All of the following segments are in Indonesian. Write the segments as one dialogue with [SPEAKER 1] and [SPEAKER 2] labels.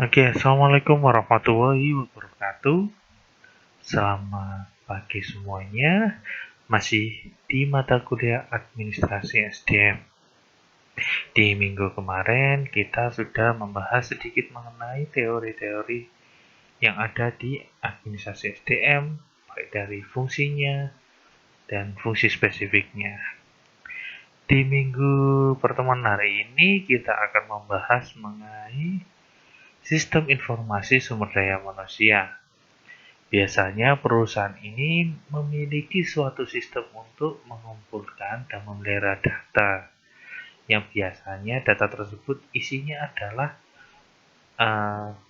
[SPEAKER 1] Oke, assalamualaikum warahmatullahi wabarakatuh. Selamat pagi semuanya. Masih di mata kuliah Administrasi SDM. Di minggu kemarin kita sudah membahas sedikit mengenai teori-teori yang ada di administrasi SDM, baik dari fungsinya dan fungsi spesifiknya. Di minggu pertemuan hari ini kita akan membahas mengenai sistem informasi sumber daya manusia. Biasanya perusahaan ini memiliki suatu sistem untuk mengumpulkan dan memelihara data, yang biasanya data tersebut isinya adalah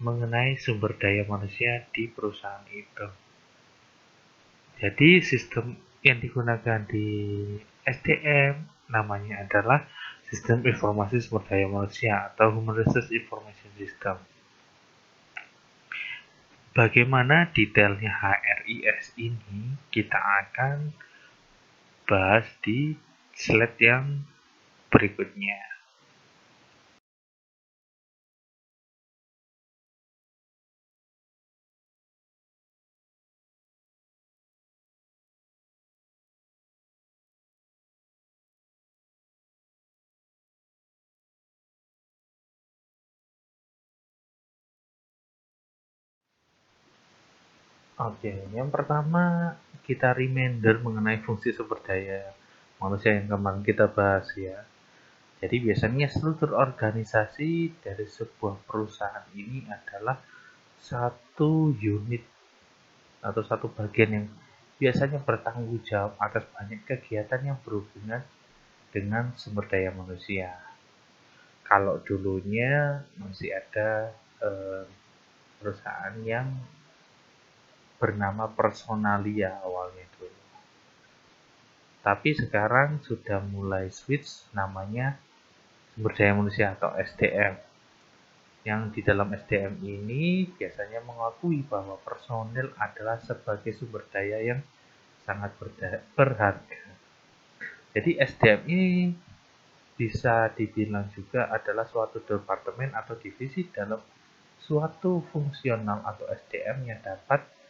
[SPEAKER 1] mengenai sumber daya manusia di perusahaan itu. Jadi sistem yang digunakan di SDM namanya adalah Sistem Informasi Sumber Daya Manusia atau Human Resource Information System. Bagaimana detailnya HRIS ini kita akan bahas di slide yang berikutnya. Oke, yang pertama kita reminder mengenai fungsi sumber daya manusia yang kemarin kita bahas ya. Jadi biasanya struktur organisasi dari sebuah perusahaan ini adalah satu unit atau satu bagian yang biasanya bertanggung jawab atas banyak kegiatan yang berhubungan dengan sumber daya manusia. Kalau dulunya masih ada perusahaan yang bernama Personalia awalnya dulu. Tapi sekarang sudah mulai switch namanya sumber daya manusia atau SDM. Yang di dalam SDM ini biasanya mengakui bahwa personil adalah sebagai sumber daya yang sangat berharga. Jadi SDM ini bisa dibilang juga adalah suatu departemen atau divisi dalam suatu fungsional atau SDM yang dapat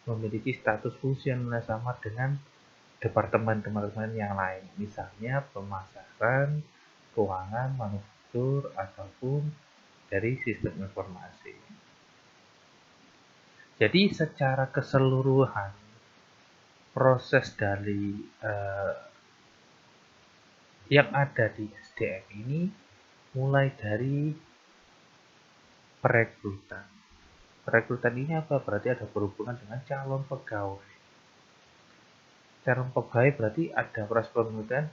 [SPEAKER 1] memiliki status fungsional yang sama dengan departemen-departemen yang lain, misalnya pemasaran, keuangan, manufaktur, ataupun dari sistem informasi. Jadi secara keseluruhan proses dari yang ada di SDM ini mulai dari perekrutan. Perekrutan ini apa? Berarti ada berhubungan dengan calon pegawai. Calon pegawai berarti ada proses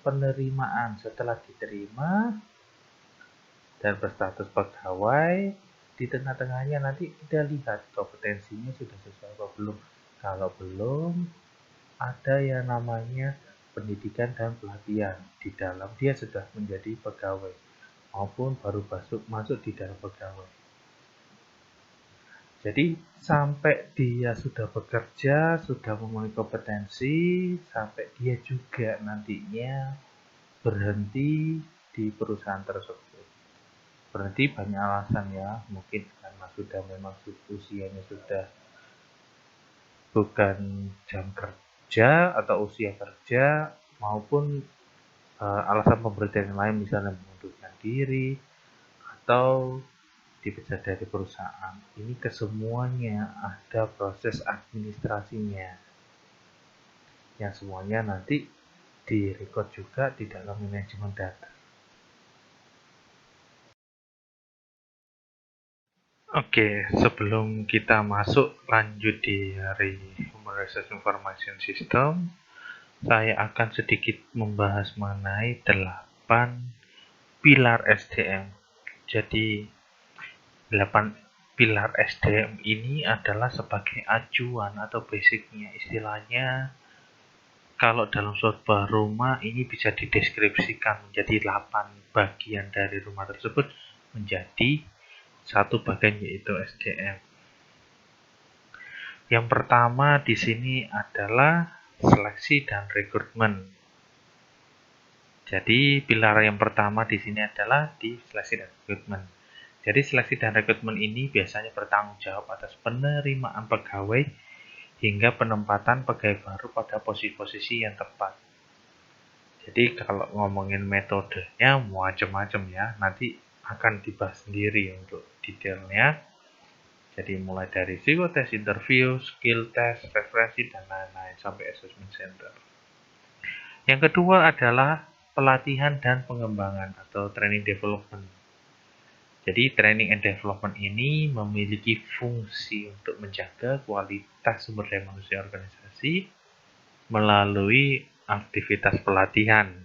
[SPEAKER 1] penerimaan. Setelah diterima dan berstatus pegawai, di tengah-tengahnya nanti kita lihat kompetensinya sudah sesuai atau belum. Kalau belum, ada yang namanya pendidikan dan pelatihan. Di dalam dia sudah menjadi pegawai maupun baru masuk di dalam pegawai. Jadi sampai dia sudah bekerja, sudah memenuhi kompetensi, sampai dia juga nantinya berhenti di perusahaan tersebut. Berhenti banyak alasan ya, mungkin karena sudah memang usianya sudah bukan jam kerja atau usia kerja, maupun alasan pemberhentian yang lain, misalnya mengundurkan diri atau dipecat dari perusahaan. Ini kesemuanya ada proses administrasinya yang semuanya nanti direkod juga di dalam manajemen data. Oke, sebelum kita masuk lanjut di hari Human Resource Information System, saya akan sedikit membahas mengenai 8 pilar SDM. Jadi 8 pilar SDM ini adalah sebagai acuan atau basicnya, istilahnya kalau dalam sebuah rumah ini bisa dideskripsikan menjadi 8 bagian dari rumah tersebut menjadi satu bagian, yaitu SDM. Yang pertama di sini adalah seleksi dan rekrutmen. Jadi pilar yang pertama di sini adalah di seleksi dan rekrutmen. Jadi seleksi dan rekrutmen ini biasanya bertanggung jawab atas penerimaan pegawai hingga penempatan pegawai baru pada posisi-posisi yang tepat. Jadi kalau ngomongin metodenya macam-macam ya, nanti akan dibahas sendiri untuk detailnya. Jadi mulai dari psikotest, interview, skill test, referensi, dan lain-lain sampai assessment center. Yang kedua adalah pelatihan dan pengembangan atau training development. Jadi training and development ini memiliki fungsi untuk menjaga kualitas sumber daya manusia organisasi melalui aktivitas pelatihan.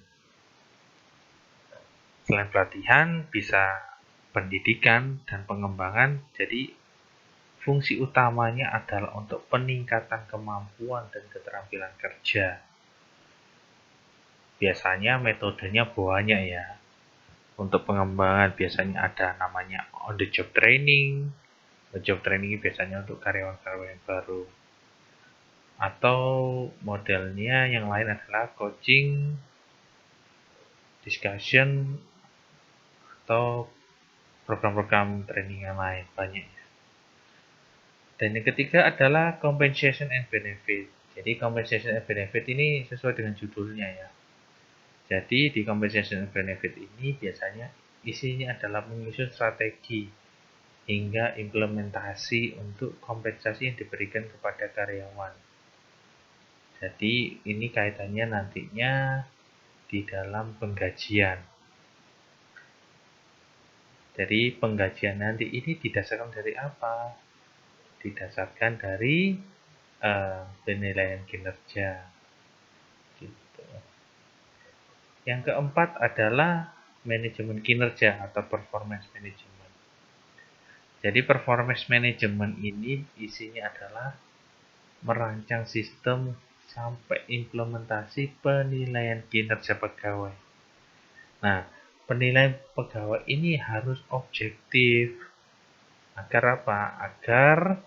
[SPEAKER 1] Selain pelatihan, bisa pendidikan dan pengembangan. Jadi fungsi utamanya adalah untuk peningkatan kemampuan dan keterampilan kerja. Biasanya metodenya banyak ya. Untuk pengembangan biasanya ada namanya on the job training. On the job training biasanya untuk karyawan-karyawan baru. Atau modelnya yang lain adalah coaching, discussion, atau program-program training yang lain banyak. Dan yang ketiga adalah compensation and benefit. Jadi compensation and benefit ini sesuai dengan judulnya ya. Jadi di compensation and benefit ini biasanya isinya adalah menyusun strategi hingga implementasi untuk kompensasi yang diberikan kepada karyawan. Jadi ini kaitannya nantinya di dalam penggajian. Jadi penggajian nanti ini didasarkan dari apa? Didasarkan dari penilaian kinerja. Gitu. Yang keempat adalah manajemen kinerja atau performance management. Jadi performance management ini isinya adalah merancang sistem sampai implementasi penilaian kinerja pegawai. Nah, penilaian pegawai ini harus objektif. Agar apa? Agar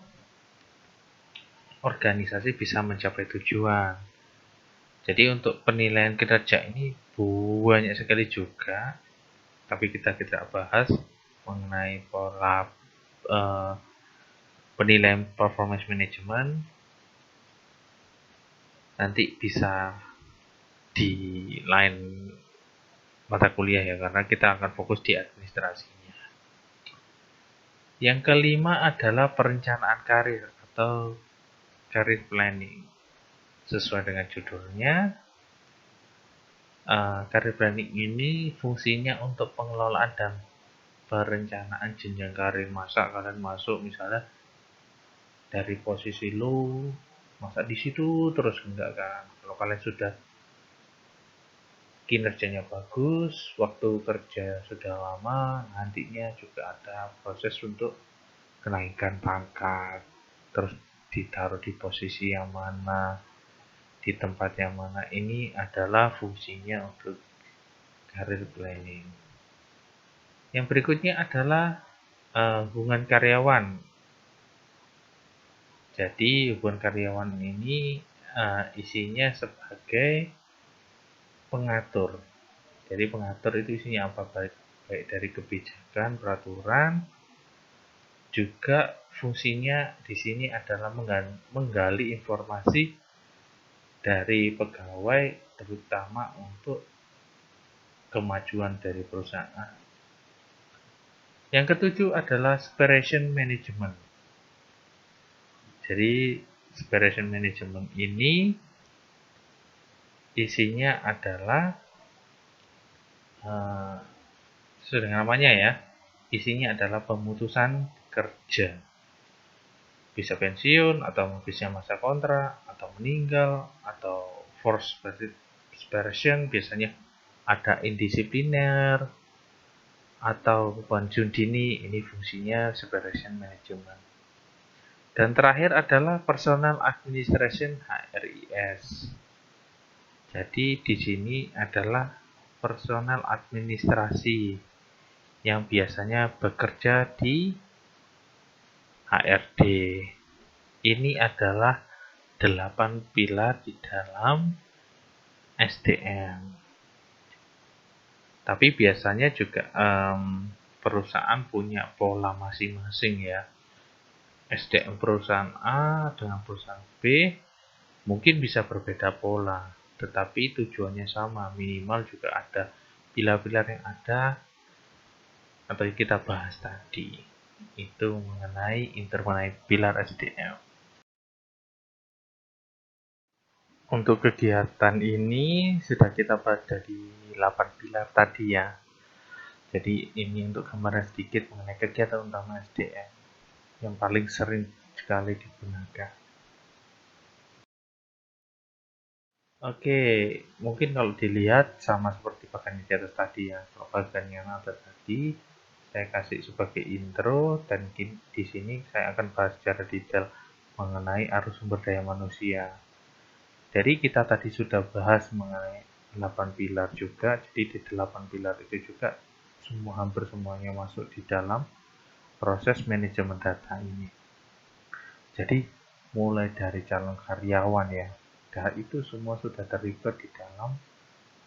[SPEAKER 1] organisasi bisa mencapai tujuan. Jadi untuk penilaian kinerja ini banyak sekali juga, tapi kita tidak bahas mengenai pola penilaian performance management. Nanti bisa di lain mata kuliah ya, karena kita akan fokus di administrasinya. Yang kelima adalah perencanaan karir atau career planning. Sesuai dengan judulnya, career planning ini fungsinya untuk pengelolaan dan perencanaan jenjang karir. Masa kalian masuk misalnya dari posisi low, masa di situ terus enggak kan? Kalau kalian sudah kinerjanya bagus, waktu kerja sudah lama, nantinya juga ada proses untuk kenaikan pangkat, terus ditaruh di posisi yang mana, di tempat yang mana. Ini adalah fungsinya untuk career planning. Yang berikutnya adalah hubungan karyawan. Jadi hubungan karyawan ini isinya sebagai pengatur. Jadi pengatur itu isinya apa? Baik dari kebijakan, peraturan, juga fungsinya di sini adalah menggali informasi dari pegawai, terutama untuk kemajuan dari perusahaan. Yang ketujuh adalah separation management. Jadi separation management ini isinya adalah sesuai dengan namanya ya, isinya adalah pemutusan kerja. Bisa pensiun, atau bisa masa kontrak, atau meninggal, atau forced separation. Biasanya ada indisipliner atau pensiun dini. Ini fungsinya separation management. Dan terakhir adalah personal administration HRIS. Jadi di sini adalah personal administrasi yang biasanya bekerja di HRD. Ini adalah 8 pilar di dalam SDM. Tapi biasanya juga perusahaan punya pola masing-masing ya. SDM perusahaan A dengan perusahaan B mungkin bisa berbeda pola, tetapi tujuannya sama, minimal juga ada pilar-pilar yang ada atau kita bahas tadi. Itu mengenai pilar SDM. Untuk kegiatan ini sudah kita bahas dari 8 pilar tadi ya. Jadi ini untuk gambaran sedikit mengenai kegiatan utama SDM yang paling sering sekali digunakan. Oke, mungkin kalau dilihat sama seperti bagian di atas tadi ya. Kalau bagian yang atas tadi saya kasih sebagai intro, dan di sini saya akan bahas secara detail mengenai arus sumber daya manusia. Jadi kita tadi sudah bahas mengenai 8 pilar juga. Jadi di 8 pilar itu juga hampir semuanya masuk di dalam proses manajemen data ini. Jadi mulai dari calon karyawan ya, itu semua sudah terlibat di dalam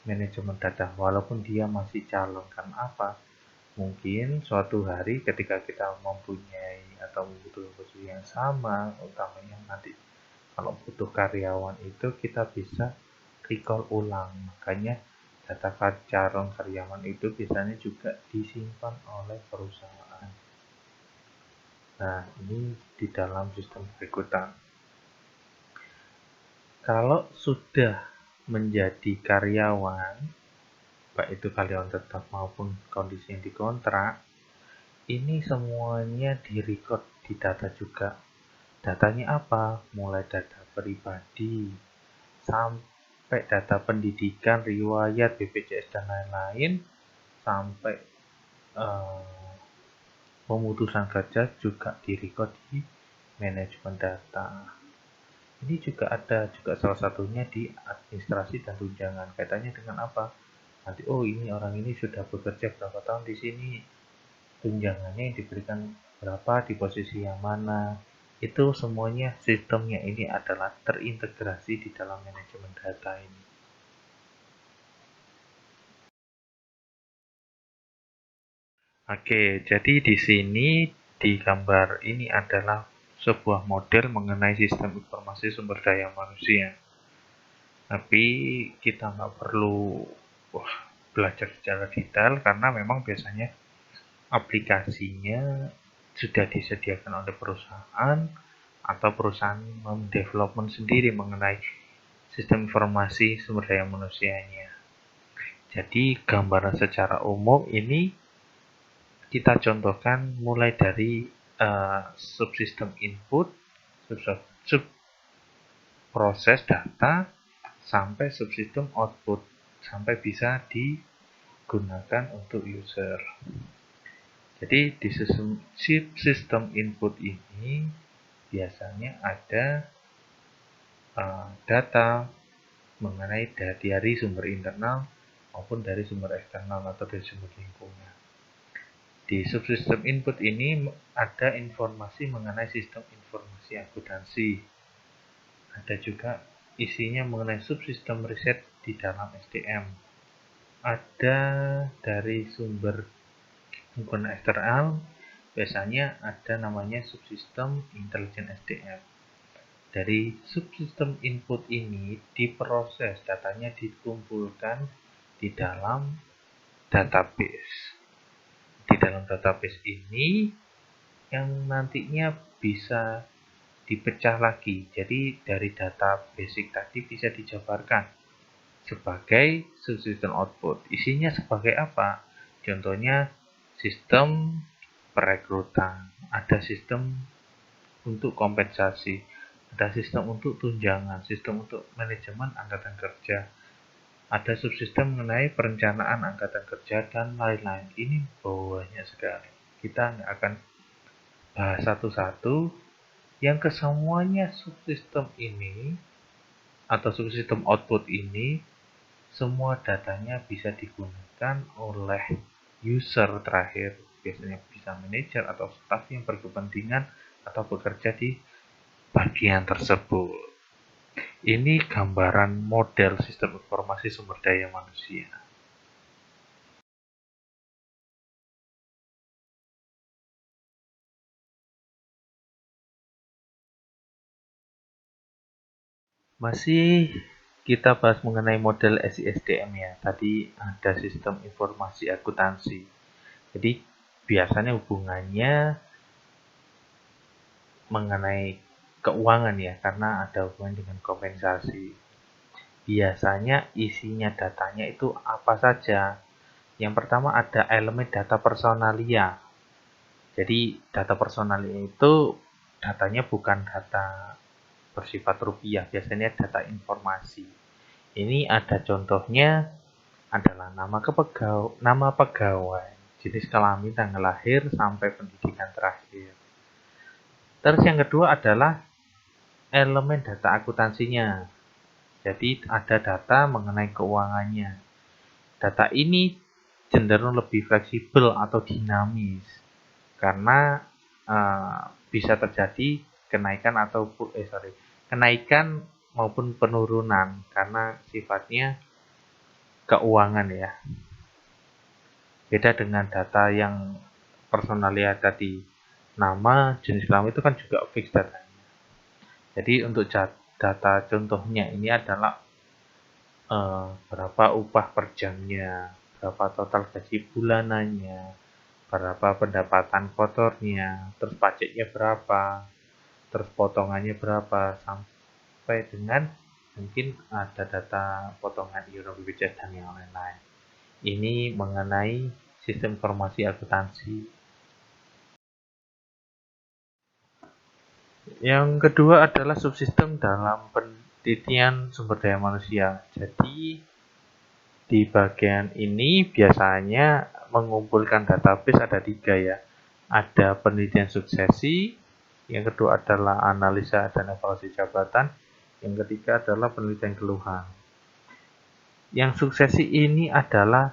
[SPEAKER 1] manajemen data walaupun dia masih calon. Karena apa? Mungkin suatu hari ketika kita mempunyai atau membutuhkan posisi yang sama, utamanya nanti kalau butuh karyawan itu kita bisa recall ulang. Makanya data calon karyawan itu biasanya juga disimpan oleh perusahaan. Nah, ini di dalam sistem rekrutan. Kalau sudah menjadi karyawan, baik itu karyawan tetap maupun kondisi yang dikontrak, ini semuanya direcord di data juga. Datanya apa? Mulai data pribadi, sampai data pendidikan, riwayat, BPJS, dan lain-lain, sampai pemutusan kerja juga direcord di manajemen data. Ini juga ada salah satunya di administrasi dan tunjangan. Kaitannya dengan apa? Nanti ini orang ini sudah bekerja berapa tahun di sini, tunjangannya yang diberikan berapa, di posisi yang mana. Itu semuanya sistemnya ini adalah terintegrasi di dalam manajemen data ini. Oke, jadi di sini di gambar ini adalah sebuah model mengenai sistem informasi sumber daya manusia. Tapi kita nggak perlu belajar secara detail karena memang biasanya aplikasinya sudah disediakan oleh perusahaan atau perusahaan mendevelopment sendiri mengenai sistem informasi sumber daya manusianya. Jadi gambaran secara umum ini kita contohkan mulai dari subsistem input, sub proses data, sampai subsistem output, sampai bisa digunakan untuk user. Jadi di sistem input ini biasanya ada data mengenai dari sumber internal maupun dari sumber eksternal atau dari sumber lingkungan. Di subsistem input ini ada informasi mengenai sistem informasi akuntansi. Ada juga isinya mengenai subsistem riset di dalam SDM. Ada dari sumber lingkungan eksternal, biasanya ada namanya subsistem intelijen SDM. Dari subsistem input ini diproses, datanya dikumpulkan di dalam database. Di dalam database ini yang nantinya bisa dipecah lagi. Jadi dari data basic tadi bisa dijabarkan sebagai subsistem output. Isinya sebagai apa? Contohnya sistem perekrutan, ada sistem untuk kompensasi, ada sistem untuk tunjangan, sistem untuk manajemen angkatan kerja, ada subsistem mengenai perencanaan angkatan kerja, dan lain-lain. Ini banyak sekali. Kita nggak akan bahas satu-satu. Yang kesemuanya subsistem ini atau subsistem output ini, semua datanya bisa digunakan oleh user terakhir, biasanya bisa manajer atau staf yang berkepentingan atau bekerja di bagian tersebut. Ini gambaran model sistem informasi sumber daya manusia. Masih kita bahas mengenai model SISDM ya. Tadi ada sistem informasi akuntansi. Jadi biasanya hubungannya mengenai keuangan ya, karena ada hubungan dengan kompensasi. Biasanya isinya datanya itu apa saja? Yang pertama ada elemen data personalia. Jadi data personalia itu datanya bukan data bersifat rupiah, biasanya data informasi. Ini ada contohnya adalah nama pegawai, jenis kelamin, tanggal lahir, sampai pendidikan terakhir. Terus yang kedua adalah elemen data akuntansinya. Jadi ada data mengenai keuangannya. Data ini cenderung lebih fleksibel atau dinamis karena bisa terjadi kenaikan maupun penurunan karena sifatnya keuangan ya. Beda dengan data yang personalia tadi, nama, jenis kelamin itu kan juga fix datanya. Jadi untuk data contohnya ini adalah berapa upah per jamnya, berapa total gaji bulanannya, berapa pendapatan kotornya, terus pajaknya berapa, terus potongannya berapa, sampai dengan mungkin ada data potongan iuran BPJS dan yang lain-lain. Ini mengenai sistem informasi akuntansi. Yang kedua adalah subsistem dalam penelitian sumber daya manusia. Jadi di bagian ini biasanya mengumpulkan database ada 3 ya. Ada penelitian suksesi, yang kedua adalah analisa dan evaluasi jabatan, yang ketiga adalah penelitian keluhan. Yang suksesi ini adalah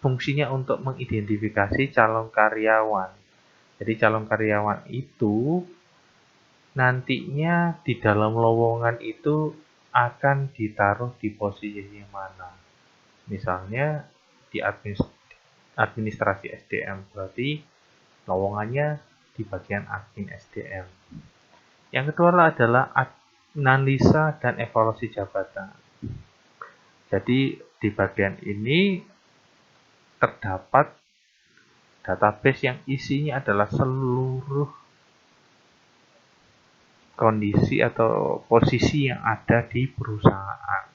[SPEAKER 1] fungsinya untuk mengidentifikasi calon karyawan. Jadi calon karyawan itu nantinya di dalam lowongan itu akan ditaruh di posisi mana. Misalnya di administrasi SDM, berarti lowongannya di bagian admin SDM. Yang kedua adalah analisa dan evaluasi jabatan. Jadi di bagian ini terdapat database yang isinya adalah seluruh kondisi atau posisi yang ada di perusahaan.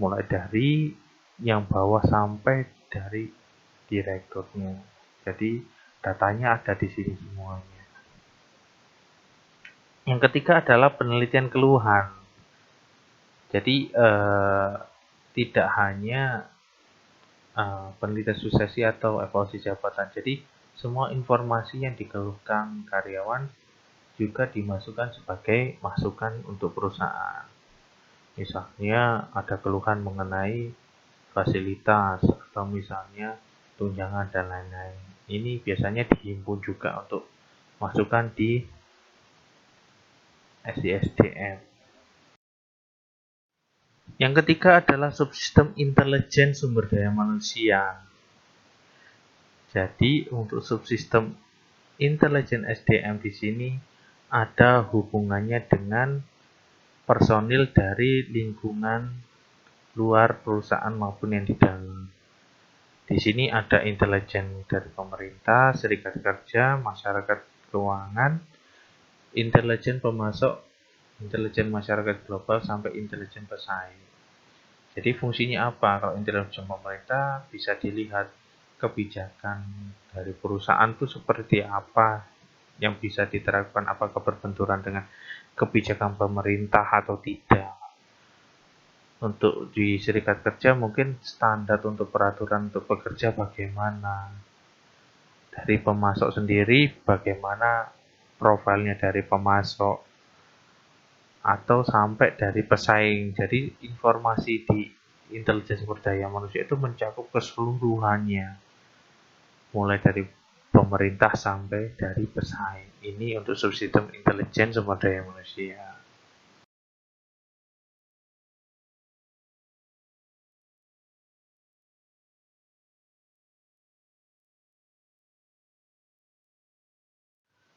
[SPEAKER 1] Mulai dari yang bawah sampai dari direkturnya. Jadi datanya ada di sini semuanya. Yang ketiga adalah penelitian keluhan. Jadi tidak hanya penelitian suksesi atau evaluasi jabatan. Jadi semua informasi yang dikeluhkan karyawan juga dimasukkan sebagai masukan untuk perusahaan. Misalnya ada keluhan mengenai fasilitas atau misalnya tunjangan dan lain-lain. Ini biasanya dihimpun juga untuk masukan di SISDM. Yang ketiga adalah subsistem intelijen sumber daya manusia. Jadi untuk subsistem intelijen SDM di sini ada hubungannya dengan personil dari lingkungan luar perusahaan maupun yang di dalam. Di sini ada intelijen dari pemerintah, serikat kerja, masyarakat keuangan, intelijen pemasok, intelijen masyarakat global, sampai intelijen pesaing. Jadi fungsinya apa? Kalau intelijen pemerintah bisa dilihat kebijakan dari perusahaan itu seperti apa yang bisa diterapkan, apakah berbenturan dengan kebijakan pemerintah atau tidak. Untuk di serikat kerja mungkin standar untuk peraturan untuk pekerja bagaimana, dari pemasok sendiri bagaimana profilnya dari pemasok, atau sampai dari pesaing. Jadi informasi di intelijen sumber daya manusia itu mencakup keseluruhannya, mulai dari pemerintah sampai dari pesaing. Ini untuk subsistem intelijen sumber daya manusia.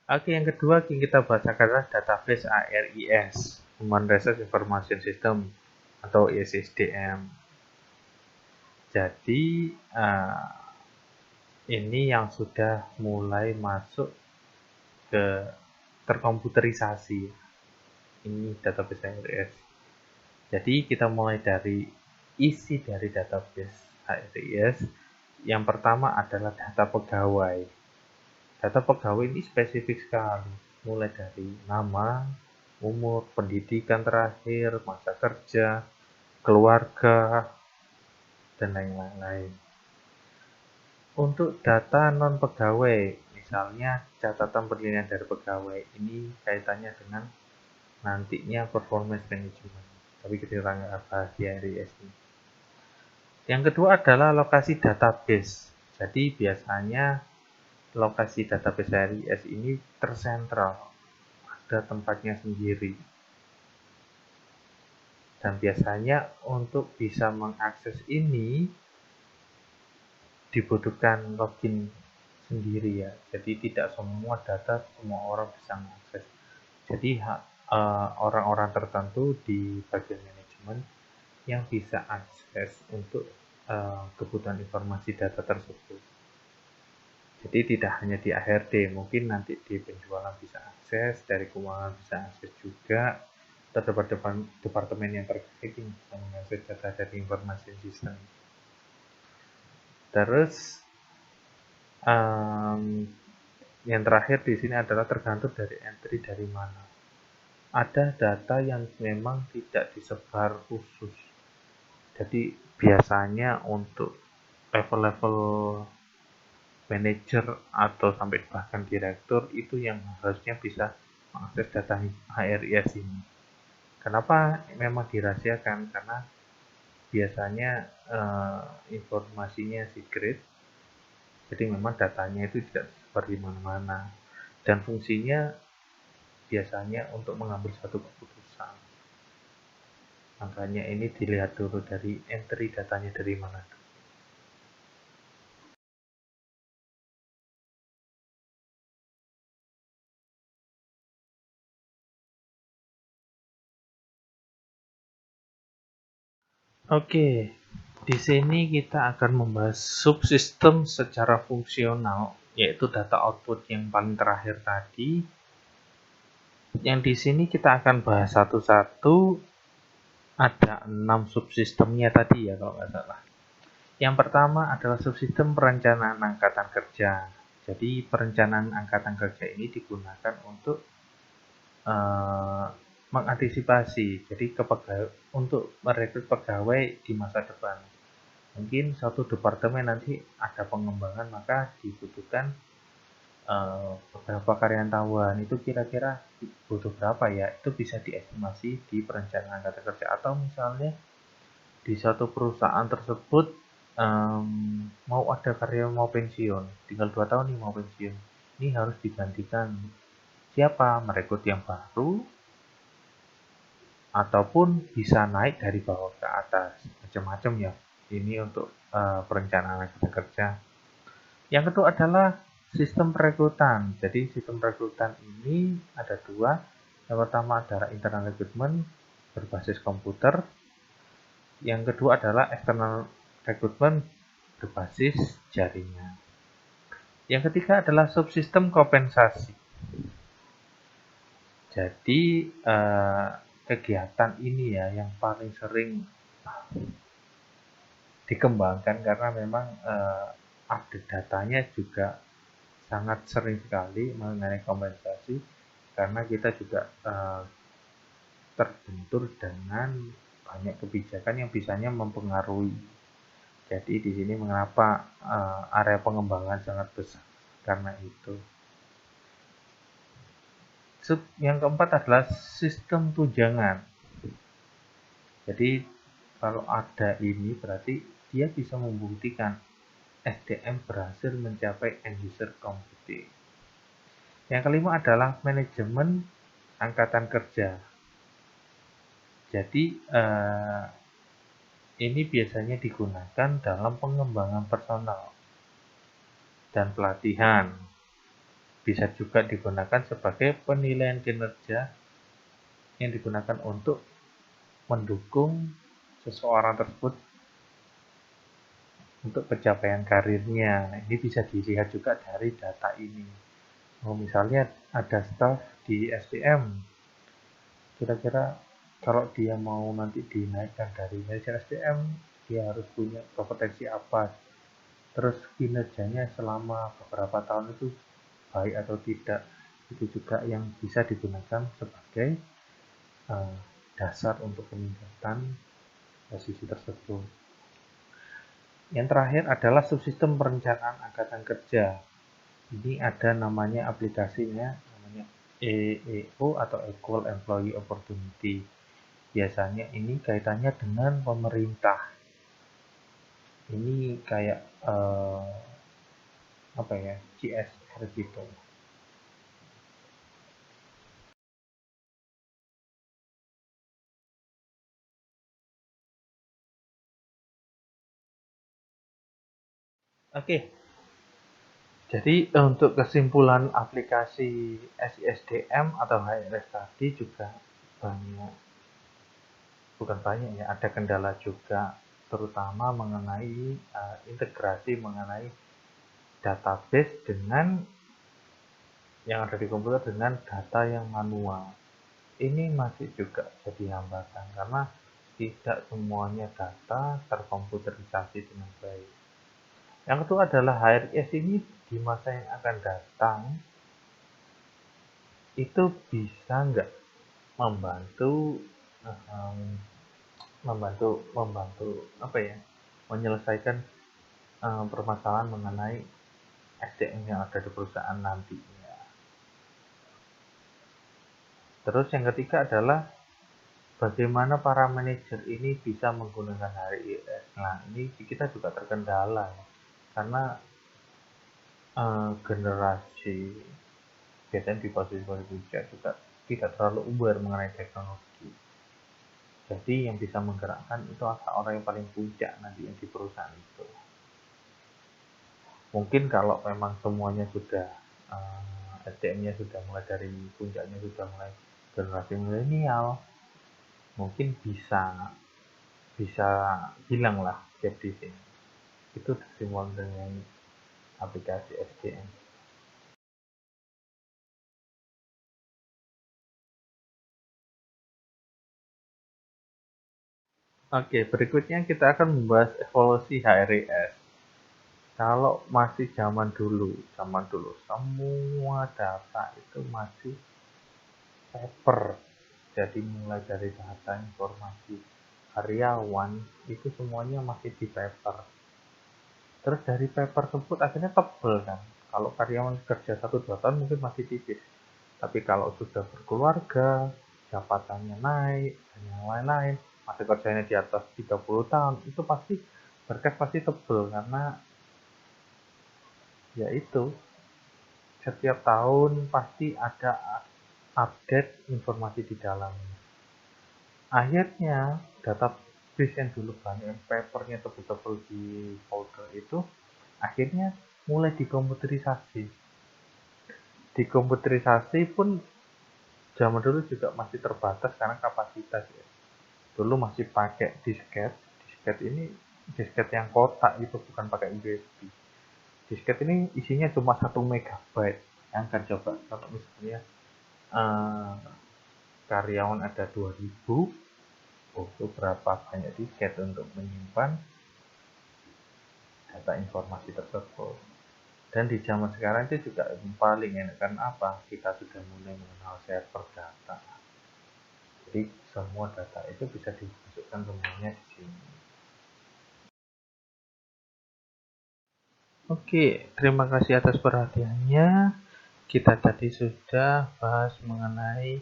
[SPEAKER 1] Oke, yang kedua yang kita bahas adalah database ARIS. Human Resource Information System atau HSDM. Jadi ini yang sudah mulai masuk ke terkomputerisasi. Ini database HRIS. Jadi kita mulai dari isi dari database HRIS. Yang pertama adalah data pegawai. Data pegawai ini spesifik sekali, mulai dari nama, umur, pendidikan terakhir, masa kerja, keluarga, dan lain-lain. Untuk data non-pegawai, misalnya catatan penilaian dari pegawai, ini kaitannya dengan nantinya performance management. Tapi kita nggak bahas di HRIS ini. Yang kedua adalah lokasi database. Jadi biasanya lokasi database HRIS ini tersentral, ada tempatnya sendiri. Dan biasanya untuk bisa mengakses ini dibutuhkan login sendiri ya. Jadi tidak semua data semua orang bisa mengakses. Jadi orang-orang tertentu di bagian manajemen yang bisa akses untuk kebutuhan informasi data tersebut. Jadi tidak hanya di HRD, mungkin nanti di penjualan bisa akses, dari keuangan bisa akses juga, atau departemen yang terkait yang bisa mengakses data dari informasi sistem. Terus yang terakhir di sini adalah tergantung dari entry dari mana. Ada data yang memang tidak disebar khusus. Jadi biasanya untuk level-level manager atau sampai bahkan direktur itu yang harusnya bisa mengakses data HRIS ini. Kenapa memang dirahasiakan? Karena biasanya informasinya secret, jadi memang datanya itu tidak tersebar di mana-mana, dan fungsinya biasanya untuk mengambil suatu keputusan. Makanya ini dilihat dulu dari entry datanya dari mana. Oke, di sini kita akan membahas subsistem secara fungsional, yaitu data output yang paling terakhir tadi. Yang di sini kita akan bahas satu-satu. Ada 6 subsistemnya tadi ya kalau nggak salah. Yang pertama adalah subsistem perencanaan angkatan kerja. Jadi perencanaan angkatan kerja ini digunakan untuk mengantisipasi, jadi untuk merekrut pegawai di masa depan. Mungkin suatu departemen nanti ada pengembangan, maka dibutuhkan beberapa karyawan tambahan. Itu kira-kira butuh berapa ya? Itu bisa diestimasi di perencanaan angkatan kerja. Atau misalnya di suatu perusahaan tersebut mau ada karyawan mau pensiun, tinggal 2 tahun nih mau pensiun, ini harus digantikan siapa, merekrut yang baru ataupun bisa naik dari bawah ke atas, macam-macam ya. Ini untuk perencanaan angkatan kerja. Yang kedua adalah sistem perekrutan. Jadi sistem perekrutan ini ada dua. Yang pertama adalah internal recruitment berbasis komputer. Yang kedua adalah external recruitment berbasis jaringan. Yang ketiga adalah subsistem kompensasi. Jadi kegiatan ini ya yang paling sering dikembangkan karena memang update datanya juga sangat sering sekali mengenai kompensasi, karena kita juga terbentur dengan banyak kebijakan yang bisanya mempengaruhi. Jadi di sini mengapa area pengembangan sangat besar karena itu. Yang keempat adalah sistem tunjangan. Jadi kalau ada ini berarti dia bisa membuktikan SDM berhasil mencapai end user computing. Yang kelima adalah manajemen angkatan kerja. Jadi ini biasanya digunakan dalam pengembangan personal dan pelatihan. Bisa juga digunakan sebagai penilaian kinerja yang digunakan untuk mendukung seseorang tersebut untuk pencapaian karirnya. Nah, ini bisa dilihat juga dari data ini. Misalnya ada staff di SDM, kira-kira kalau dia mau nanti dinaikkan dari manajer SDM, dia harus punya kompetensi apa, terus kinerjanya selama beberapa tahun itu baik atau tidak. Itu juga yang bisa digunakan sebagai dasar untuk peningkatan posisi tersebut. Yang terakhir adalah subsistem perencanaan angkatan kerja. Ini ada namanya aplikasinya, namanya EEO atau Equal Employee Opportunity. Biasanya ini kaitannya dengan pemerintah. Ini kayak apa ya, CSR gitu. Oke, jadi untuk kesimpulan aplikasi SISDM atau HRS tadi juga banyak, bukan banyak ya, ada kendala juga, terutama mengenai integrasi mengenai database dengan yang ada di komputer dengan data yang manual. Ini masih juga jadi hambatan karena tidak semuanya data terkomputerisasi dengan baik. Yang kedua adalah HRS ini di masa yang akan datang itu bisa nggak membantu um, membantu apa ya, menyelesaikan permasalahan mengenai SDM yang ada di perusahaan nantinya. Terus yang ketiga adalah bagaimana para manajer ini bisa menggunakan HRIS. Nah, ini kita juga terkendala ya, karena generasi biasanya di posisi-posisi juga tidak terlalu aware mengenai teknologi. Jadi yang bisa menggerakkan itu orang yang paling puncak nanti yang di perusahaan itu. Mungkin kalau memang semuanya sudah SDM-nya sudah mulai dari puncaknya sudah mulai generasi milenial, mungkin bisa bisa hilang lah gap di sini. Itu kesimpulan dengan aplikasi SDM. Oke, berikutnya kita akan membahas evolusi HRIS. Kalau masih zaman dulu semua data itu masih paper. Jadi mulai dari data informasi karyawan itu semuanya masih di paper. Terus dari paper tersebut akhirnya tebel kan. Kalau karyawan kerja 1-2 tahun mungkin masih tipis. Tapi kalau sudah berkeluarga, jabatannya naik, dan yang lain-lain, masa kerjanya di atas 30 tahun, itu pasti berkas pasti tebel karena ya itu, setiap tahun pasti ada update informasi di dalamnya. Akhirnya database yang dulu banyak papernya tebel-tebel di folder itu akhirnya mulai dikomputerisasi. Dikomputerisasi pun zaman dulu juga masih terbatas karena kapasitas ya. Dulu masih pakai disket. Disket ini disket yang kotak itu, bukan pakai USB. Disket ini isinya cuma 1 MB. Yang kan coba kalau misalnya eh, karyawan ada 2000, butuh berapa banyak disket untuk menyimpan data informasi tersebut. Dan di zaman sekarang itu juga paling enak kan apa? Kita sudah mulai mengenal server data. Jadi semua data itu bisa dimasukkan semuanya di sini. Oke, terima kasih atas perhatiannya. Kita tadi sudah bahas mengenai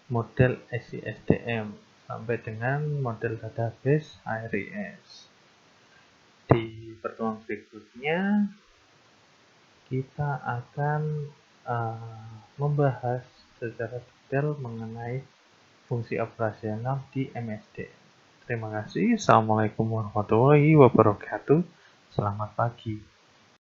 [SPEAKER 1] model SISDM sampai dengan model database HRIS. Di pertemuan berikutnya kita akan membahas secara detail mengenai fungsi operasional di MSD. Terima kasih. Assalamualaikum warahmatullahi wabarakatuh. Selamat pagi.